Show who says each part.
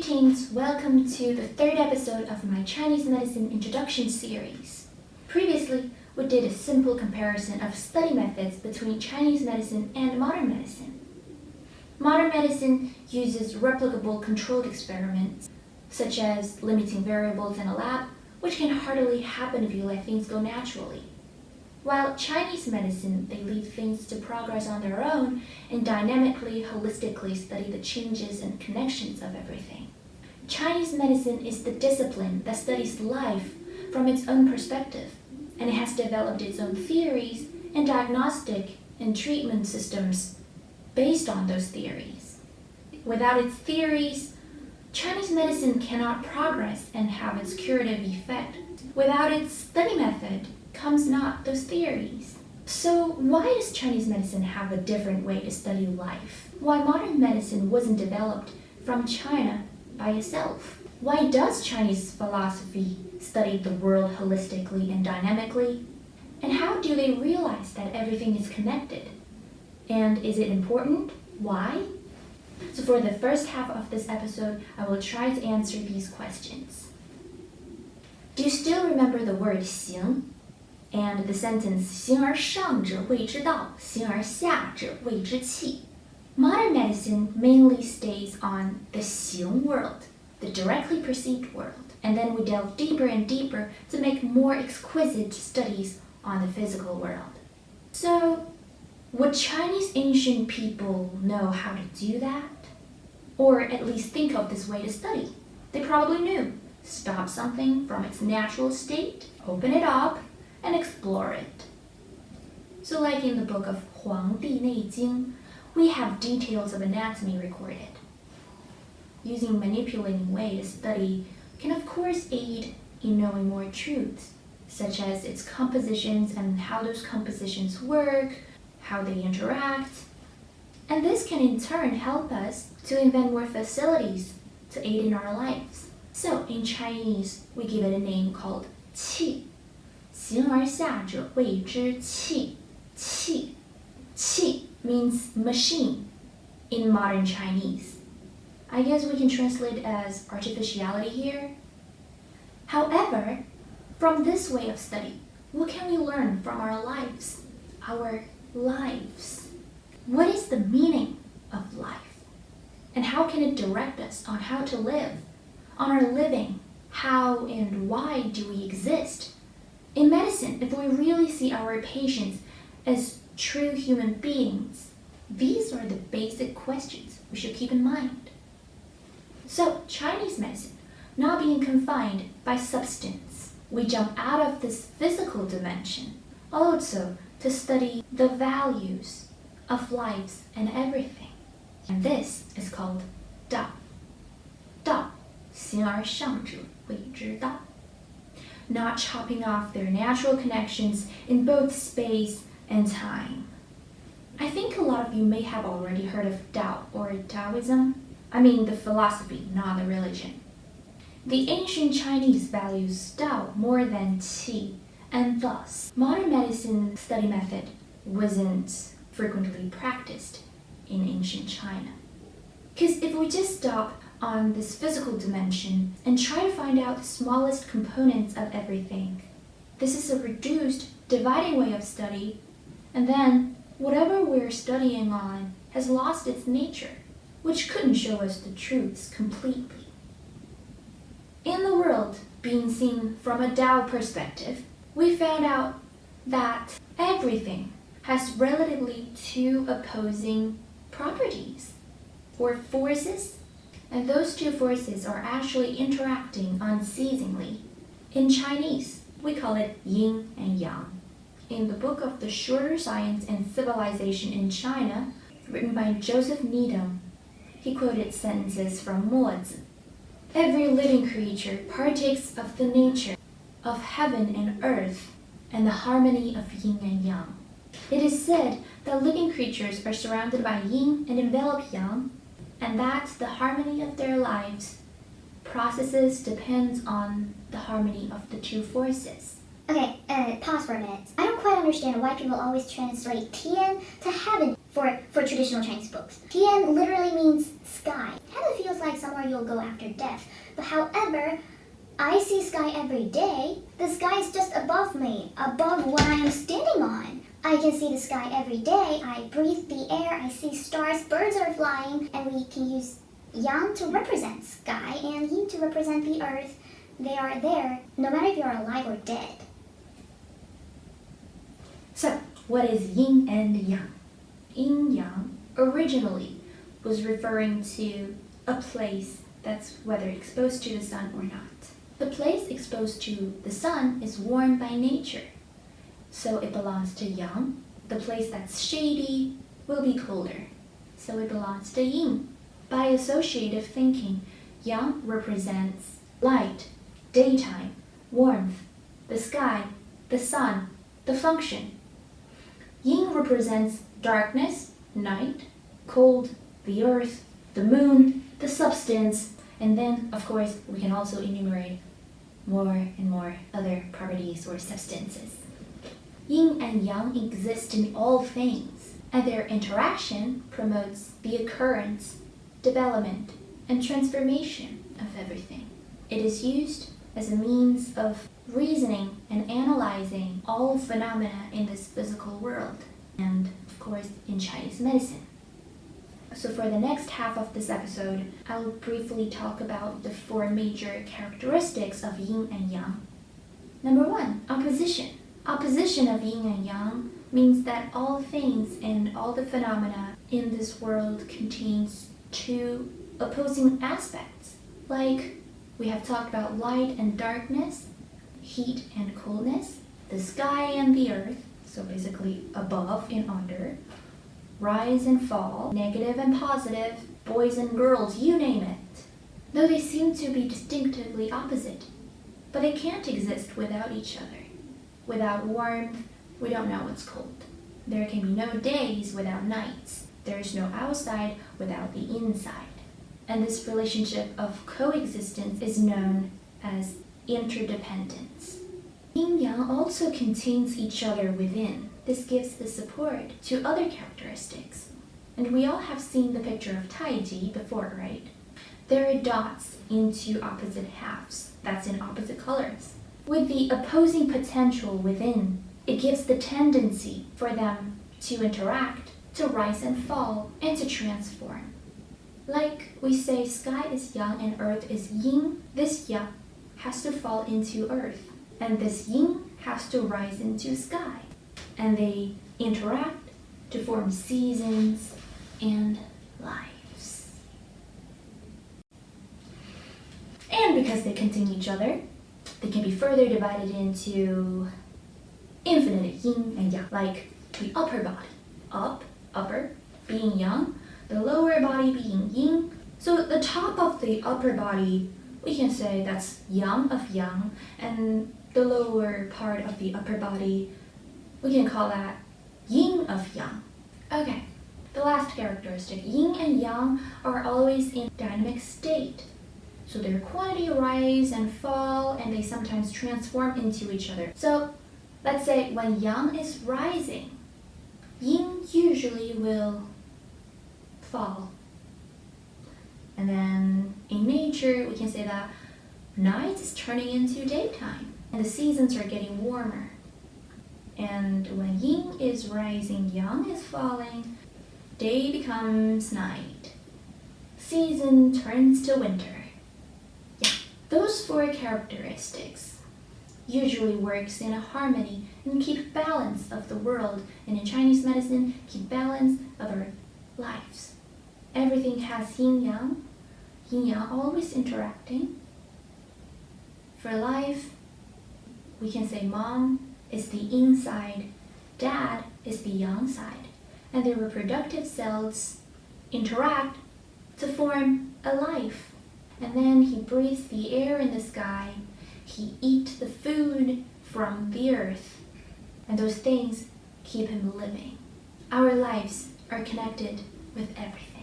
Speaker 1: Greetings, welcome to the third episode of my Chinese medicine introduction series. Previously, we did a simple comparison of study methods between Chinese medicine and modern medicine. Modern medicine uses replicable controlled experiments, such as limiting variables in a lab, which can hardly happen if you let things go naturally. While Chinese medicine, they leave things to progress on their own and dynamically, holistically study the changes and connections of everything. Chinese medicine is the discipline that studies life from its own perspective, and it has developed its own theories and diagnostic and treatment systems based on those theories. Without its theories, Chinese medicine cannot progress and have its curative effect. Without its study method, comes not those theories. So why does Chinese medicine have a different way to study life? Why modern medicine wasn't developed from China by itself? Why does Chinese philosophy study the world holistically and dynamically? And how do they realize that everything is connected? And is it important? Why? So for the first half of this episode, I will try to answer these questions. Do you still remember the word 行? And the sentence 形而上者谓之道，形而下者谓之器. Modern medicine mainly stays on the 形 world, the directly perceived world, and then we delve deeper and deeper to make more exquisite studies on the physical world. So, would Chinese ancient people know how to do that? Or at least think of this way to study? They probably knew. Stop something from its natural state, open it up, and explore it. So like in the book of 黄帝内经, we have details of anatomy recorded. Using manipulating way to study can of course aid in knowing more truths, such as its compositions and how those compositions work, how they interact. And this can in turn help us to invent more facilities to aid in our lives. So in Chinese, we give it a name called qi. 形而下者谓之器. Qi. Qi means machine in modern Chinese. I guess we can translate it as artificiality here. However, from this way of study, what can we learn from our lives? Our lives. What is the meaning of life? And how can it direct us on how to live? On our living, how and why do we exist? In medicine, if we really see our patients as true human beings, these are the basic questions we should keep in mind. So, Chinese medicine, not being confined by substance, we jump out of this physical dimension, also to study the values of lives and everything. And this is called Dao. Dao, 形而上者谓之道. Not chopping off their natural connections in both space and time. I think a lot of you may have already heard of Tao or Taoism. I mean the philosophy, not the religion. The ancient Chinese values Tao more than Qi, and thus modern medicine study method wasn't frequently practiced in ancient China. Because if we just stop on this physical dimension and try to find out the smallest components of everything, this is a reduced, dividing way of study, and then whatever we're studying on has lost its nature, which couldn't show us the truths completely. In the world being seen from a Tao perspective, we found out that everything has relatively two opposing properties, or forces, and those two forces are actually interacting unceasingly. In Chinese, we call it Yin and Yang. In the book of The Shorter Science and Civilization in China, written by Joseph Needham, he quoted sentences from Mozi. Every living creature partakes of the nature of heaven and earth and the harmony of yin and yang. It is said that living creatures are surrounded by yin and envelop yang, and that the harmony of their lives processes depends on the harmony of the two forces.
Speaker 2: Okay, pause for a minute. I don't quite understand why people always translate Tian to heaven. for traditional Chinese books. Tian literally means sky. Heaven feels like somewhere you'll go after death. But however, I see sky every day. The sky is just above me, above what I am standing on. I can see the sky every day. I breathe the air. I see stars. Birds are flying. And we can use Yang to represent sky and Yin to represent the earth. They are there, no matter if you're alive or dead.
Speaker 1: So, what is Yin and Yang? Yin Yang originally was referring to a place that's whether exposed to the sun or not. The place exposed to the sun is warm by nature, so it belongs to Yang. The place that's shady will be colder, so it belongs to Yin. By associative thinking, Yang represents light, daytime, warmth, the sky, the sun, the function. Yin represents darkness, night, cold, the earth, the moon, the substance, and then, of course, we can also enumerate more and more other properties or substances. Yin and Yang exist in all things, and their interaction promotes the occurrence, development, and transformation of everything. It is used as a means of reasoning and analyzing all phenomena in this physical world, and of course in Chinese medicine. So for the next half of this episode, I'll briefly talk about the four major characteristics of Yin and Yang. Number 1, opposition. Opposition of Yin and Yang means that all things and all the phenomena in this world contains two opposing aspects. Like we have talked about light and darkness, heat and coldness, the sky and the earth, so basically above and under, rise and fall, negative and positive, boys and girls, you name it. Though they seem to be distinctively opposite, but they can't exist without each other. Without warmth, we don't know what's cold. There can be no days without nights. There is no outside without the inside. And this relationship of coexistence is known as interdependence. Yin Yang also contains each other within. This gives the support to other characteristics. And we all have seen the picture of Taiji before, right? There are dots into opposite halves, that's in opposite colors. With the opposing potential within, it gives the tendency for them to interact, to rise and fall, and to transform. Like we say sky is yang and earth is yin, this yang has to fall into earth, and this yin has to rise into sky. And they interact to form seasons and lives. And because they contain each other, they can be further divided into infinite yin and yang, like the upper body. Up, upper, being yang, the lower body being yin. So the top of the upper body, we can say that's yang of yang, and the lower part of the upper body, we can call that yin of yang. Okay, the last characteristic, yin and yang are always in dynamic state. So their quantity rise and fall, and they sometimes transform into each other. So let's say when yang is rising, yin usually will fall. And then in nature, we can say that night is turning into daytime, and the seasons are getting warmer. And when yin is rising, yang is falling, day becomes night. Season turns to winter. Yeah, those four characteristics usually works in a harmony and keep balance of the world, and in Chinese medicine, keep balance of our lives. Everything has yin yang always interacting. For life, we can say mom is the yin side, dad is the yang side, and their reproductive cells interact to form a life. And then he breathes the air in the sky, he eats the food from the earth, and those things keep him living. Our lives are connected with everything.